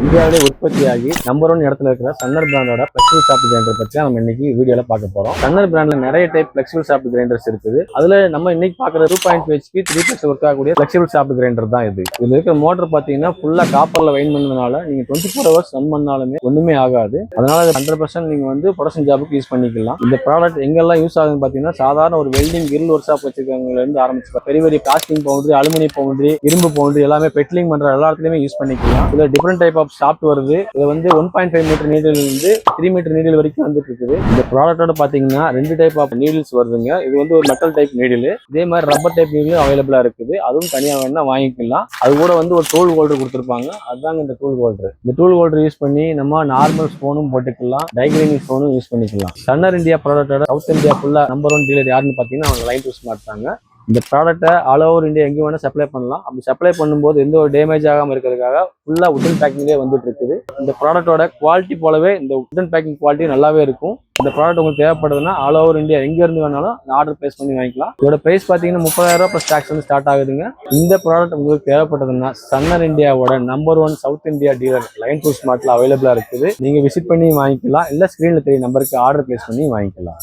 இந்தியாவிலே உற்பத்தியாகி நம்பர் 1 இடத்துல இருக்கிற சன்னர் பிராண்டோட ஃபிளெக்சிபிள் சாஃப்ட் கிரைண்டர் பற்றி நம்ம இன்னைக்கு வீடியோல பார்க்க போறோம். சன்னர் பிராண்ட்ல நிறைய டைப் ஃபிளெக்சிபிள் சாஃப்ட் கிரைண்டர்ஸ் இருக்குது. அதுல நம்ம இன்னைக்கு பார்க்குற 2.5 HP 3+ ஒர்க் ஆகக்கூடிய ஃபிளெக்சிபிள் சாஃப்ட் கிரைண்டர் தான் இது. இதுல இருக்கிற மோட்டர் பார்த்தீங்கன்னா ஃபுல்லா காப்பர்ல வைண்ட் பண்ணதுனால நீங்க 24 hours ரன் பண்ணாலுமே ஒண்ணுமே ஆகாது. அதனால 100% நீங்க வந்து ப்ரொடக்ஷன் ஜாபுக்கு யூஸ் பண்ணிக்கலாம். இந்த ப்ராடக்ட் எங்கெல்லாம் யூஸ் ஆகுதுன்னு பார்த்தீங்கன்னா சாதாரண ஒரு வெல்டிங் கிரில் ஒர்க் ஷாப் வச்சிருக்கவங்கல இருந்து ஆரம்பிச்சு பெரிய பெரிய காஸ்டிங் பவுண்டரி, அலுமினியம் பவுண்டரி, இரும்பு பவுண்டரி எல்லாமே பெட்லிங் பண்ற எல்லா இடத்துலயுமே யூஸ் பண்ணிக்கலாம். இதுல டிஃபரெண்ட் டைப் ஆஃப் ஷாஃப்ட் வருது. இது வந்து 1.5 மீட்டர் நீடில் இருந்து 3 மீட்டர் நீடில் வரைக்கும் வந்துட்டு இருக்குது. இந்த ப்ராடக்டோட பாத்தீங்கன்னா 2 டைப் ஆஃப் நீடில்ஸ் வருதுங்க. இது வந்து ஒரு மெட்டல் டைப் நீடில், இதே மாதிரி ரப்பர் டைப் நீடிலும் அவைலபிளா இருக்குது. அதுவும் தனியா வேணா வாங்கிக்கலாம். அது கூட வந்து ஒரு டூல் ஹோல்டர் கொடுத்துருப்பாங்க. அதுதாங்க இந்த டூல் ஹோல்டர். இந்த டூல் ஹோல்டர் யூஸ் பண்ணி நம்ம நார்மல் ஸ்பூனும் போட்டுக்கலாம், டைக்ரைனிங் ஸ்பூனும் யூஸ் பண்ணிக்கலாம். சன்னர் இந்தியா ப்ராடக்டோட சவுத் இந்தியா ஃபுல்லா நம்பர் 1 டீலர் யாருன்னு பாத்தீங்கன்னா அவங்க லைன் யூஸ் மாட்டாங்க. இந்த ப்ராடக்ட்டை ஆல் ஓவர் இந்தியா எங்கே வேணா சப்ளை பண்ணலாம். அப்படி சப்ளை பண்ணும்போது எந்த ஒரு டேமேஜ் ஆகாமல் இருக்கிறதுக்காக ஃபுல்லாக உட்டன் பேக்கிங்கே வந்துட்டு இருக்குது. இந்த ப்ராடக்ட்டோட குவாலிட்டி போலவே இந்த உட்டன் பேக்கிங் குவாலிட்டி நல்லாவே இருக்கும். இந்த ப்ராடக்ட் உங்களுக்கு தேவைப்படுதுன்னா ஆல் ஓவர் இந்தியா எங்க இருந்து வேணாலும் ஆர்டர் பிளேஸ் பண்ணி வாங்கிக்கலாம். இதோட பிரைஸ் பார்த்தீங்கன்னா 30,000 ப்ளஸ் டாக்ஸ் வந்து ஸ்டார்ட் ஆகுதுங்க. இந்த ப்ராடக்ட் உங்களுக்கு தேவைப்படுதுன்னா சன்னர் இந்தியாவோட number 1 south India dealer line to ஸ்மார்ட்ல அவைலபிளா இருக்குது. நீங்க விசிட் பண்ணி வாங்கிக்கலாம், இல்ல ஸ்கிரீன்ல தெரிய நம்பருக்கு ஆர்டர் பிளேஸ் பண்ணி வாங்கிக்கலாம்.